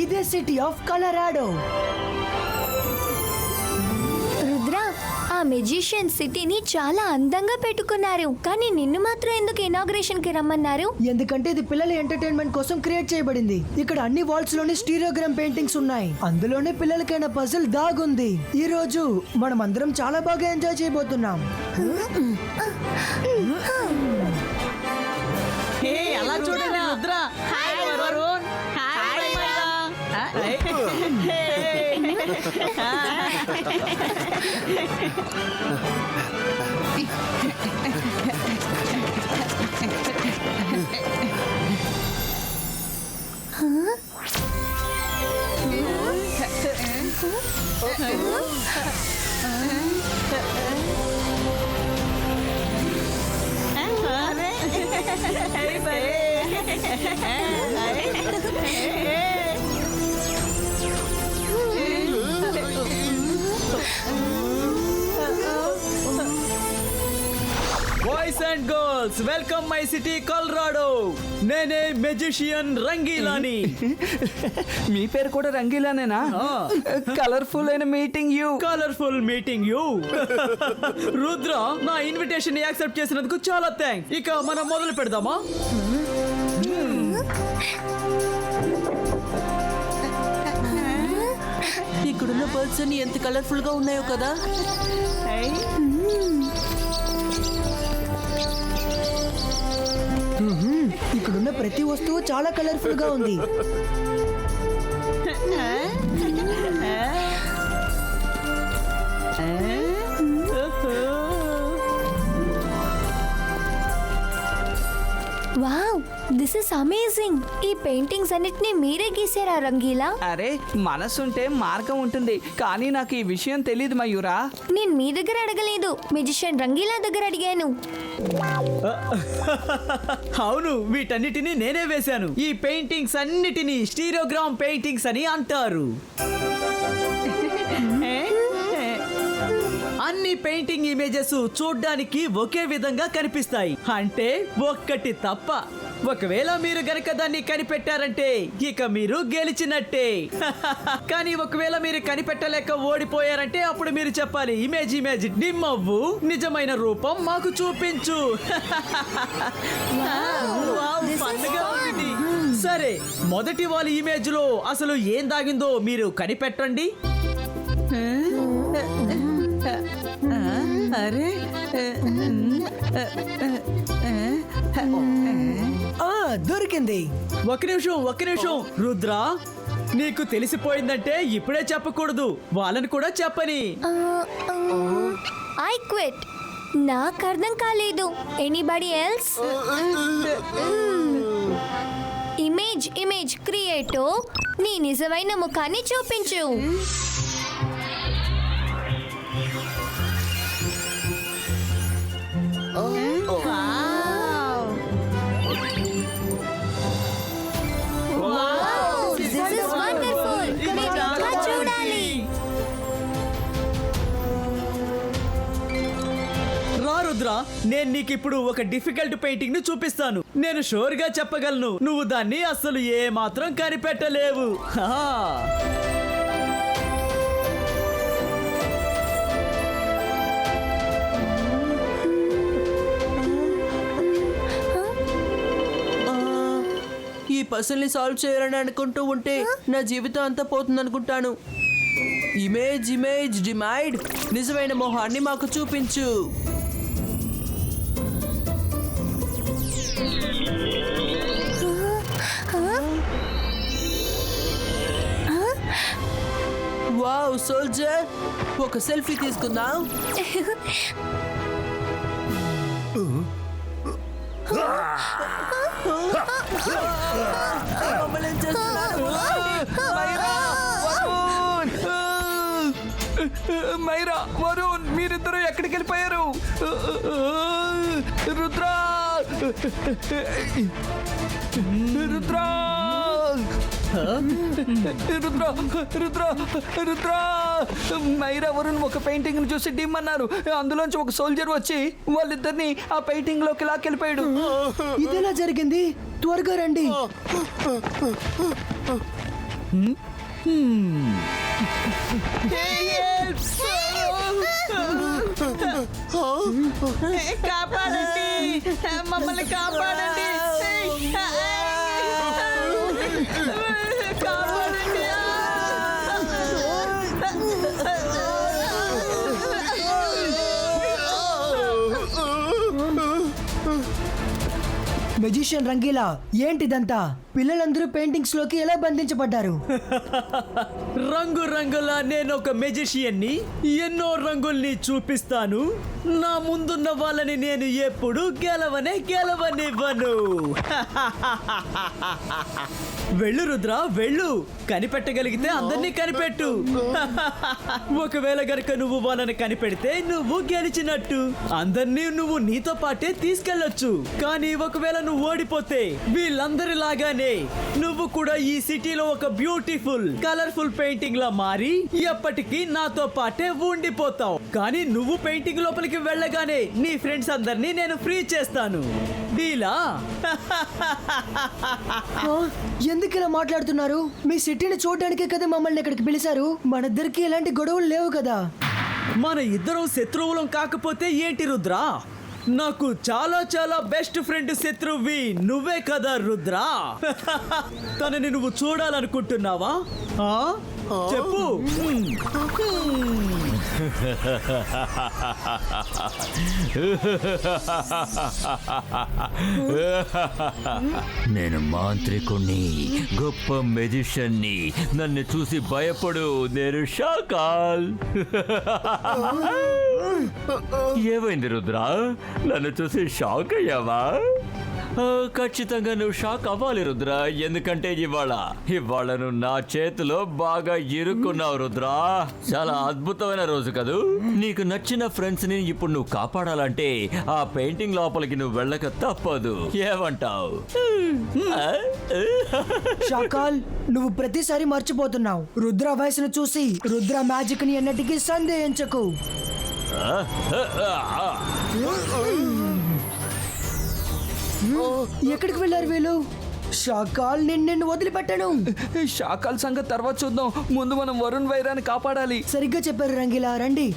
ఇదే city of Colorado. Rudra, ఆ magician సిటీని చాలా అందంగా పెట్టుకున్నారు, కానీ నిన్ను మాత్రం ఎందుకు ఇనాగ్రేషన్ కి రమ్మన్నారు? ఎందుకంటే ఇది పిల్లల ఎంటర్టైన్మెంట్ కోసం క్రియేట్ చేయబడింది. ఇక్కడ అన్ని వాల్స్ లోని స్టీరియోగ్రామ్ పెయింటింగ్స్ ఉన్నాయి. అందులోనే పిల్లలకైన పజిల్ దాగుంది. ఈ రోజు మనం అందరం చాలా బాగా ఎంజాయ్ చేయబోతున్నాం. అలా చూడండి Rudra. Hi Varun. Hi boys and girls, welcome my city Colorado. నేనే మెజిషియన్ రంగీలాని. మీ పేరు కూడా రంగీలానేనా? కలర్ఫుల్ అయిన meeting you. Colourful meeting you. Rudra, నా ఇన్విటేషన్ యాక్సెప్ట్ చేసినందుకు చాలా థ్యాంక్స్. ఇక మనం మొదలు పెడదామా? ఇక్కడున్న బర్డ్స్ అన్ని ఎంత కలర్ఫుల్ గా ఉన్నాయో కదా. ఇక్కడున్న ప్రతి వస్తువు చాలా కలర్ఫుల్ గా ఉంది. Wow, this is amazing. ఈ పెయింటింగ్స్ అన్నిటినీ మీరే గీసారా రంగీలా? అరే, మనసుంటే మార్గం ఉంటుంది, కానీ నాకు ఈ విషయం తెలియదు మయూరా. నేను మీ దగ్గర అడగలేదు, మెజిషియన్ రంగీలా దగ్గర అడిగాను. అవును, వీటన్నిటిని నేనే వేశాను. ఈ పెయింటింగ్స్ అన్నిటినీ స్టీరియోగ్రామ్ పెయింటింగ్స్ అని అంటారు. అన్ని పెయింటింగ్ ఇమేజెస్ చూడ్డానికి ఒకే విధంగా కనిపిస్తాయి, అంటే ఒక్కటి తప్ప. ఒకవేళ మీరు గనక దాన్ని కనిపెట్టారంటే ఇక మీరు గెలిచినట్టే. కానీ ఒకవేళ మీరు కనిపెట్టలేక ఓడిపోయారంటే అప్పుడు మీరు చెప్పాలి, ఇమేజ్ ఇమేజ్ నిమ్మవ్వు, నిజమైన రూపం మాకు చూపించు. పండుగ ఉంది. సరే, మొదటి వాళ్ళ ఇమేజ్ లో అసలు ఏం దాగిందో మీరు కనిపెట్టండి. అరే, దొరికింది. ఒక నిమిషం రుద్ర, నీకు తెలిసిపోయిందంటే ఇప్పుడే చెప్పకూడదు, వాళ్ళని కూడా చెప్పని. I quit. నాకు అర్థం కాలేదు. Anybody else? ఇమేజ్ ఇమేజ్ క్రియేటో, నీ నిజమైన ముఖాన్ని చూపించు. రుద్ర, నేను నీకు ఇప్పుడు ఒక డిఫికల్ట్ పెయింటింగ్ ను చూపిస్తాను. నేను షూర్ గా చెప్పగలను, నువ్వు దాన్ని అసలు ఏ మాత్రం కనిపెట్టలేవు. ఈ పజిల్ ని సాల్వ్ చేయాలని అనుకుంటూ ఉంటే నా జీవితం అంతా పోతుంది అనుకుంటాను. ఇమేజ్ ఇమేజ్ డిమైడ్, నిజమైన మొహాన్ని మాకు చూపించు. వావ్ సోల్జర్, ఒక సెల్ఫీ తీసుకుందాం. మైరా, వరుణ్, మీరిద్దరూ ఎక్కడికి వెళ్ళిపోయారు? రుద్ర, రుద్ర, రుద్ర, రుద్ర, రుద్ర, మైరా వరుణ్ ఒక పెయింటింగ్ ని చూసి డిమ్ అన్నారు. అందులోంచి ఒక సోల్జర్ వచ్చి వాళ్ళిద్దరిని ఆ పెయింటింగ్ లోకి లాకెళ్ళిపోయాడు. ఇదెలా జరిగింది? త్వరగా రండి. కాపాడండి, మమ్మల్ని కాపాడండి, కాపాడండి. మెజిషియన్ రంగీలా, ఏంటిదంతా? పిల్లలందరూ పెయింటింగ్స్ లోకి ఎలా బంధించబడ్డారు? రంగు రంగులా నేను ఒక మెజిషియన్ని, ఎన్నో రంగుల్ని చూపిస్తాను. నా ముందున్న వాళ్ళని నేను ఎప్పుడు గెలవనివ్వను. వెళ్ళు రుద్ర, వెళ్ళు. కనిపెట్టగలిగితే అందరినీ కనిపెట్టు. ఒకవేళ గనుక నువ్వు వాళ్ళని కనిపెడితే నువ్వు గెలిచినట్టు. అందరినీ నువ్వు నీతో పాటే తీసుకెళ్లొచ్చు. కానీ ఒకవేళ నువ్వు ఓడిపోతే వీళ్ళందరిలాగానే నువ్వు కూడా ఈ సిటీలో ఒక బ్యూటిఫుల్ కలర్ఫుల్ పెయింటింగ్ లా మారి ఎప్పటికీ నాతో పాటే ఉండిపోతావు. కానీ నువ్వు పెయింటింగ్ లోపలికి వెళ్ళగానే నీ ఫ్రెండ్స్ అందరినీ నేను ఫ్రీ చేస్తాను. డీలా? ఎందుకు ఇలా మాట్లాడుతున్నారు? మీ సిటీని చూడడానికే కదా మమ్మల్ని ఇక్కడికి పిలిచారు. మనిద్దరికి ఎలాంటి గొడవలు లేవు కదా. మన ఇద్దరం శత్రువులం కాకపోతే ఏంటి రుద్ర? నాకు చాలా చాలా బెస్ట్ ఫ్రెండ్ శత్రువి నువ్వే కదా రుద్ర. తనని నువ్వు చూడాలనుకుంటున్నావా? చెప్పు. నేను మాంత్రికుణ్ణి, గొప్ప మెజిషియన్ని. నన్ను చూసి భయపడు, నేను షాకాల్. ఏమైంది రుద్ర? నన్ను చూసి షాక్ అయ్యావా? ఖచ్చితంగా నువ్వు షాక్ అవ్వాలి రుద్ర, ఎందుకంటే ఇవాళ నువ్వు నా చేతిలో బాగా ఇరుక్కున్నావు రుద్ర. చాలా అద్భుతమైన రోజు కదూ. నీకు నచ్చిన ఫ్రెండ్స్ ని ఇప్పుడు నువ్వు కాపాడాలంటే ఆ పెయింటింగ్ లోపలికి నువ్వు వెళ్ళక తప్పదు. ఏమంటావు? షాకాల్, నువ్వు ప్రతిసారి మర్చిపోతున్నావు. రుద్ర వయసును చూసి రుద్ర మ్యాజిక్ ని ఎన్నటికీ సందేహించకు. ఎక్కడికి వెళ్ళారు వీళ్ళు? షాకాల్, నిన్ను వదిలిపెట్టాను. షాకాల్ సంగతి తర్వాత చూద్దాం. ముందు మనం వరుణ్ వైరాన్ని కాపాడాలి. సరిగ్గా చెప్పారు రంగీలా, రండి.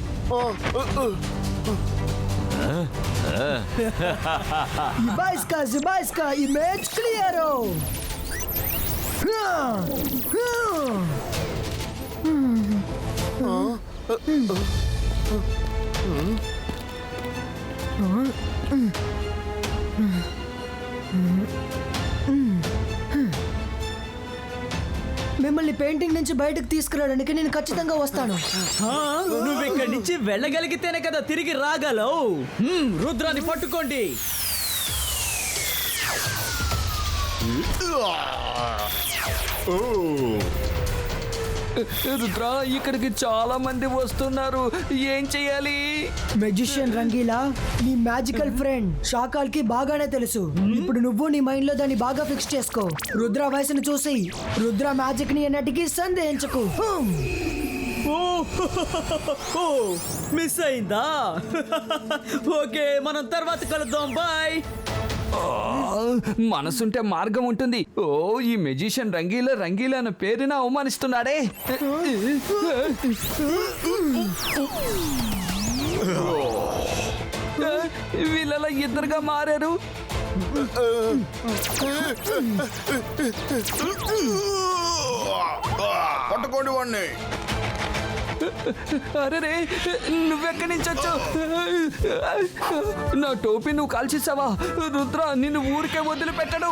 Zibaiska, image clearo. మిమ్మల్ని పెయింటింగ్ నుంచి బయటకు తీసుకురావడానికి నేను ఖచ్చితంగా వస్తాను. నువ్వు ఇక్కడి నుంచి వెళ్ళగలిగితేనే కదా తిరిగి రాగలవు. రుద్రాన్ని పట్టుకోండి. రుద్ర, ఇక్కడికి చాలా మంది వస్తున్నారు. ఏం చెయ్యాలి? మెజిషియన్ రంగీలా, నీ మ్యాజికల్ ఫ్రెండ్ షాకాల్ కి బాగానే తెలుసు. ఇప్పుడు నువ్వు నీ మైండ్ లో దాన్ని బాగా ఫిక్స్ చేసుకో. రుద్ర వయసును చూసి రుద్ర మ్యాజిక్ ని ఎన్నటికీ సందేహించకు. మిస్ అయిందా? ఓకే, మనం తర్వాత కలుద్దాం. బాయ్. మనసుంటే మార్గం ఉంటుంది. ఓ, ఈ మెజిషియన్ రంగీలా అన్న పేరున అవమానిస్తున్నాడే. వీళ్ళలా ఇద్దరుగా మారారు. పట్టుకోండి వాడిని. అరే, నువ్వెక్కడి నుంచి వచ్చావు? నా టోపీ నువ్వు కాల్చేసావా? రుద్ర, నిన్ను ఊరికే వదిలిపెట్టడు.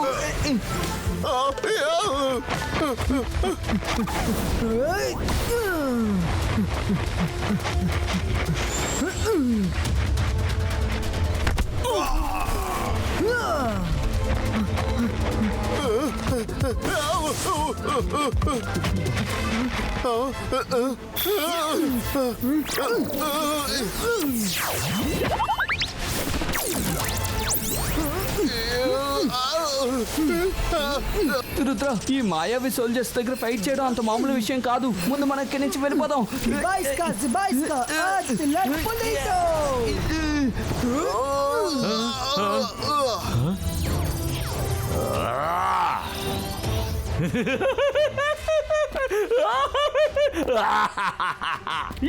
రుద్ర, ఈ మాయావి సోల్జర్స్ దగ్గర ఫైట్ చేయడం అంత మామూలు విషయం కాదు. ముందు మనం ఇక్కడి నుంచి వెళ్ళిపోదాం. Zibaiska, Zibaiska, Atlas Polito!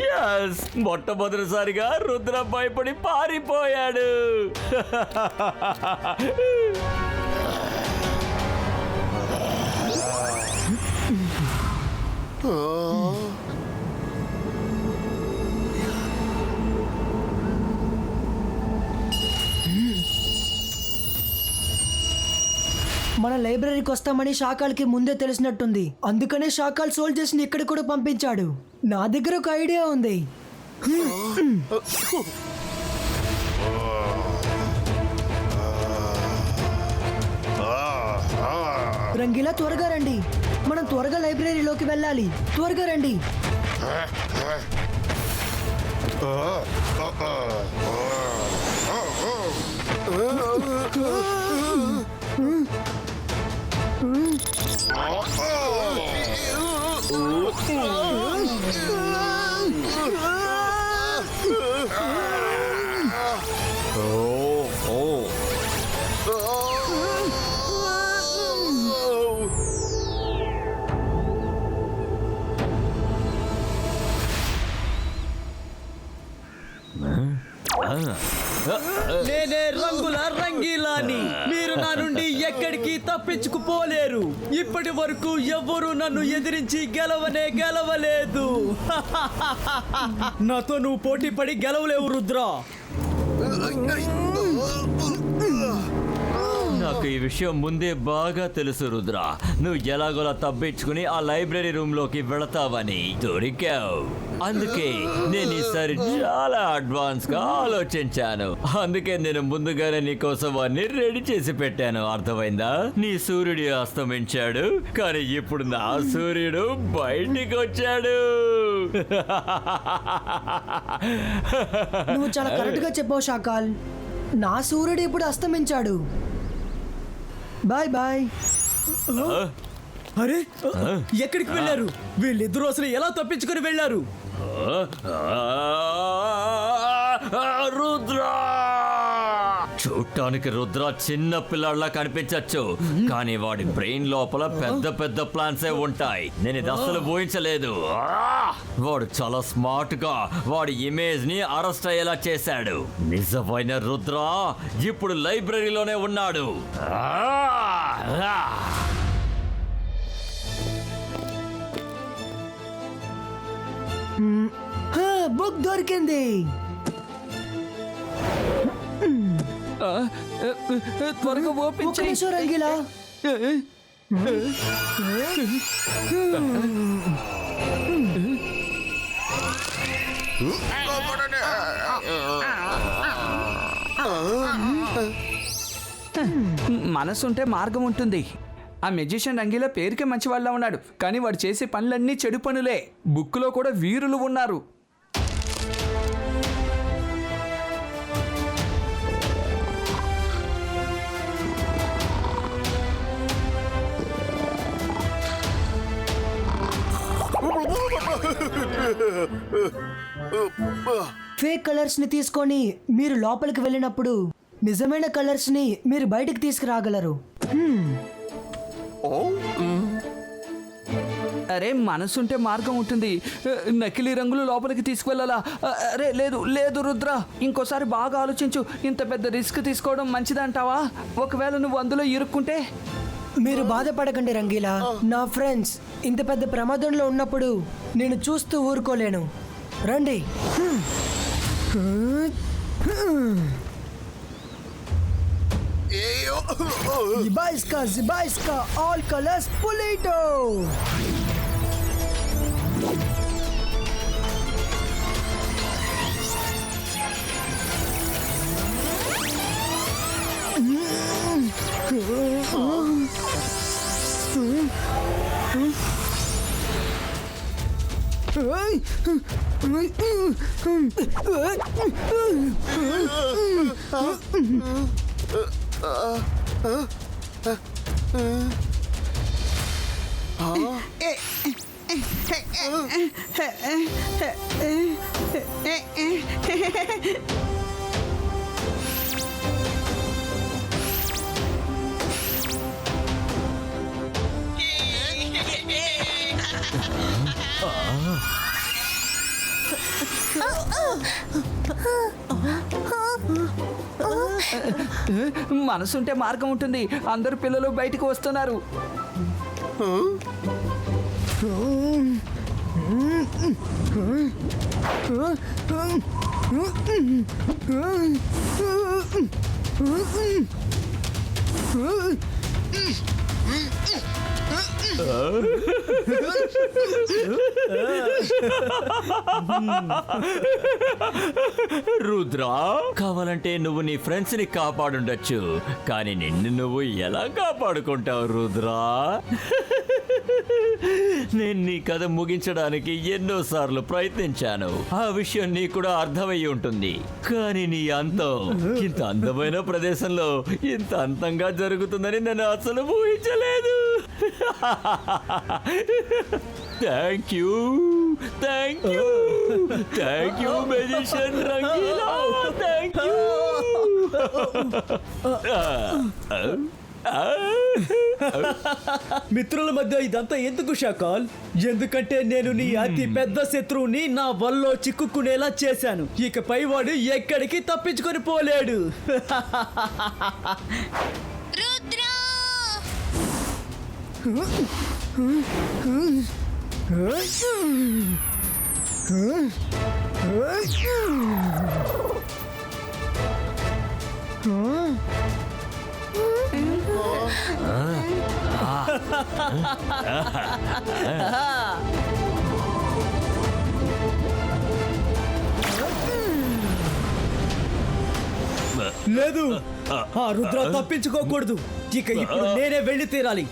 Yes, మొట్టమొదటిసారిగా రుద్ర భయపడి పారిపోయాడు. మన లైబ్రరీకి వస్తామని షాకాల్కి ముందే తెలిసినట్టుంది. అందుకనే షాకాల్ సోల్జర్స్ ని ఇక్కడ కూడా పంపించాడు. నా దగ్గర ఒక ఐడియా ఉంది. రంగీలా, త్వరగా రండి. మనం త్వరగా లైబ్రరీలోకి వెళ్ళాలి. త్వరగా రండి. నేనే రంగుల రంగీలాని. మీరు నా నుండి ఎక్కడికి తప్పించుకుపోలేరు. ఇప్పటి వరకు ఎవ్వరూ నన్ను ఎదిరించి గెలవలేదు. నాతో నువ్వు పోటీ పడి గెలవలేవు రుద్ర. నాకు ఈ విషయం ముందే బాగా తెలుసు రుద్ర. నువ్వు ఎలాగోలా తప్పించుకుని ఆ లైబ్రరీ రూమ్ లోకి వెళతావని. దొరికావు. అందుకే నేను ఈసారి చాలా అడ్వాన్స్ గా ఆలోచించాను. అందుకే నేను ముందుగానే నీకోసం అన్ని రెడీ చేసి పెట్టాను. అర్థమైందా? నీ సూర్యుడు అస్తమించాడు, కానీ ఇప్పుడు నా సూర్యుడు బయటికి వచ్చాడు. నువ్వు చాలా కరెక్ట్ గా చెప్పావు షాకాల్. నా సూర్యుడు ఇప్పుడు అస్తమించాడు. Bye bye. అరే, ఎక్కడికి వెళ్ళారు వీళ్ళిద్దరూ? అసలు ఎలా తప్పించుకొని వెళ్ళారు? రుద్ర! చూడటానికి రుద్ర చిన్న పిల్లాడిలా కనిపించచ్చు, కానీ వాడి బ్రెయిన్ లోపల పెద్ద పెద్ద ప్లాన్సే ఉంటాయి. నేను ఇది అసలు ఊహించలేదు. వాడు చాలా స్మార్ట్ గా వాడి ఇమేజ్ ని అరెస్ట్ అయ్యేలా చేశాడు. నిజమైన రుద్ర ఇప్పుడు లైబ్రరీలోనే ఉన్నాడు. బుక్ దొరికింది. త్వరగా ఓపెన్ ఒక్క నిమిషం రంగీలా. మనసుంటే మార్గం ఉంటుంది. ఆ మెజిషియన్ రంగీలా పేరుకే మంచి వాళ్ళ ఉన్నాడు, కానీ వాడు చేసే పనులన్నీ చెడు పనులే. బుక్లో కూడా వీరులు ఉన్నారు. ఫేక్ కలర్స్ ని తీసుకొని మీరు లోపలికి వెళ్ళినప్పుడు నిజమైన కలర్స్ ని మీరు బయటికి తీసుకురాగలరు. అరే, మనసుంటే మార్గం ఉంటుంది. నకిలీ రంగులు లోపలికి తీసుకువెళ్ళాలా? అరే లేదు లేదు రుద్ర, ఇంకోసారి బాగా ఆలోచించు. ఇంత పెద్ద రిస్క్ తీసుకోవడం మంచిదంటావా? ఒకవేళ నువ్వు అందులో ఇరుక్కుంటే? మీరు బాధపడకండి రంగీలా. నా ఫ్రెండ్స్ ఇంత పెద్ద ప్రమాదంలో ఉన్నప్పుడు నేను చూస్తూ ఊరుకోలేను. రండి. Zibaiska, all colors Polito. మనసుంటే మార్గం ఉంటుంది. అందరు పిల్లలు బయటికి వస్తున్నారు. రుద్రా, కావాలంటే నువ్వు నీ ఫ్రెండ్స్ ని కాపాడుండొచ్చు, కానీ నిన్ను నువ్వు ఎలా కాపాడుకుంటావు రుద్రా? నేను నీ కథ ముగించడానికి ఎన్నోసార్లు ప్రయత్నించాను. ఆ విషయం నీకు కూడా అర్థమయ్యి ఉంటుంది. కానీ నీ అంతం ఇంత అందమైన ప్రదేశంలో ఇంత అంతంగా జరుగుతుందని నేను అసలు ఊహించలేదు. Thank you, thank you, thank you magician Rangeela, thank you. మిత్రుల మధ్య ఇదంతా ఎందుకు షాకాల్? ఎందుకంటే నేను నీ అతి పెద్ద శత్రువుని నా వల్లో చిక్కుకునేలా చేశాను. ఇకపై వాడు ఎక్కడికి తప్పించుకొని పోలేడు. లేదు, ఆ రుద్ర తప్పించుకోకూడదు. ఇక ఇప్పుడు నేనే వెళ్ళి తీరాలి.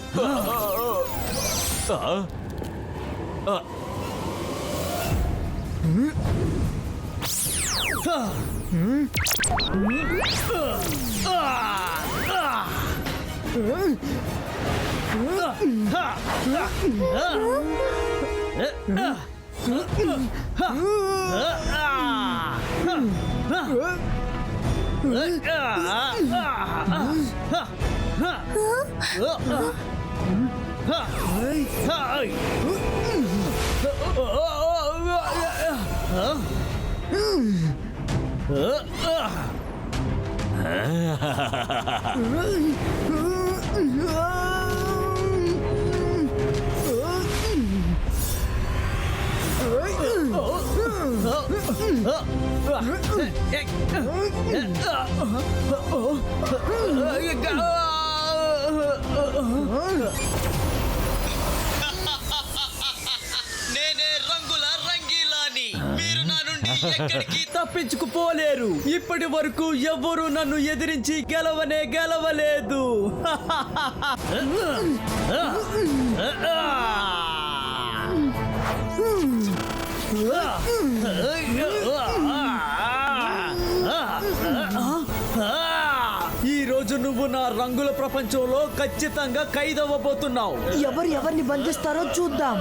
నేనే రంగుల రంగీలాని. మీరు నా నుండి ఎక్కడికి తప్పించుకుపోలేరు. ఇప్పటి వరకు ఎవ్వరూ నన్ను ఎదిరించి గెలవలేదు. ఈ రోజు నువ్వు నా రంగుల ప్రపంచంలో ఖచ్చితంగా ఖైదవ్వబోతున్నావు. ఎవరిని బంధిస్తారో చూద్దాం.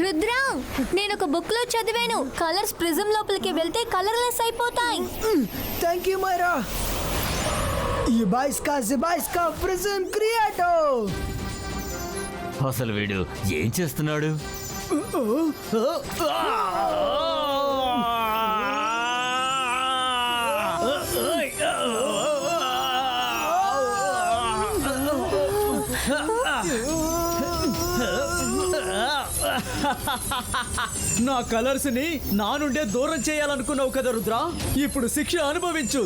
రుద్ర, నేను ఒక బుక్ లో చదివాను, కలర్స్ ప్రిజం లోపలికి వెళ్తే కలర్లెస్ అయిపోతాయి. Thank you Maira. జిబాయిస్కా ప్రిజం క్రియేటో. అసలు వీడు ఏం చేస్తున్నాడు? నా కలర్స్ ని నా నుండే దూరం చేయాలనుకున్నావు కదా రుద్ర, ఇప్పుడు శిక్ష అనుభవించు.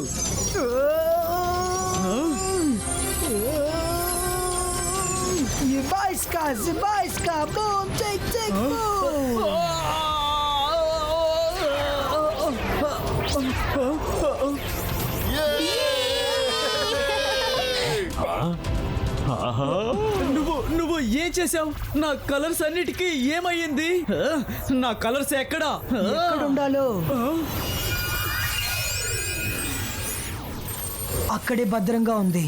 Zibaiska, boom, take, boom. నువ్వు ఏం చేసావు? నా కలర్స్ అన్నిటికీ ఏమయ్యింది? నా కలర్స్ ఎక్కడా? ఎక్కడ ఉండాలో? అక్కడే భద్రంగా ఉంది.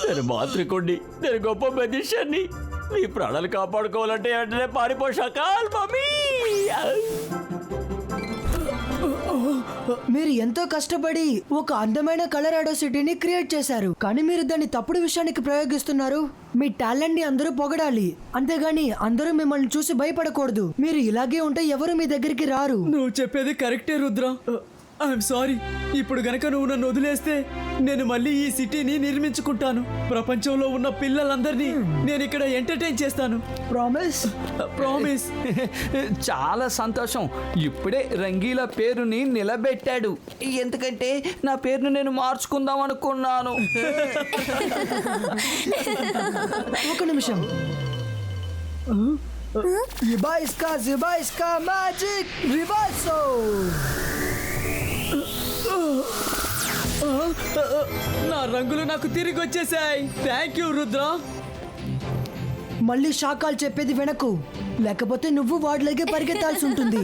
నేను మాంత్రికుణ్ణి, నేను గొప్ప మెజిషియన్ని. నీ ప్రాణాలు కాపాడుకోవాలంటే వెంటనే పారిపోషాక మమ్మీ. మీరు ఎంతో కష్టపడి ఒక అందమైన కలరాడో సిటీని క్రియేట్ చేశారు, కానీ మీరు దాన్ని తప్పుడు విషయానికి ప్రయోగిస్తున్నారు. మీ టాలెంట్ ని అందరూ పొగడాలి, అంతేగాని అందరూ మిమ్మల్ని చూసి భయపడకూడదు. మీరు ఇలాగే ఉంటే ఎవరు మీ దగ్గరికి రారు. నువ్వు చెప్పేది కరెక్టే రుద్ర. I'm sorry. ఇప్పుడు గనక నువ్వు నన్ను వదిలేస్తే నేను మళ్ళీ ఈ సిటీని నిర్మించుకుంటాను. ప్రపంచంలో ఉన్న పిల్లలందరినీ నేను ఇక్కడ ఎంటర్టైన్ చేస్తాను. ప్రామిస్? ప్రామిస్. చాలా సంతోషం. ఇప్పుడే రంగీలా పేరుని నిలబెట్టాడు. ఎందుకంటే నా పేరుని నేను మార్చుకుందాం అనుకున్నాను. ఒక నిమిషం. ఇబాయిస్కా మ్యాజిక్ రివర్సో. నా రంగులు నాకు తిరిగి వచ్చేసాయి. Thank you Rudra. మళ్ళీ శాకాలు చెప్పేది వెనకు, లేకపోతే నువ్వు వాడిలాగే పరిగెత్తాల్సి ఉంటుంది.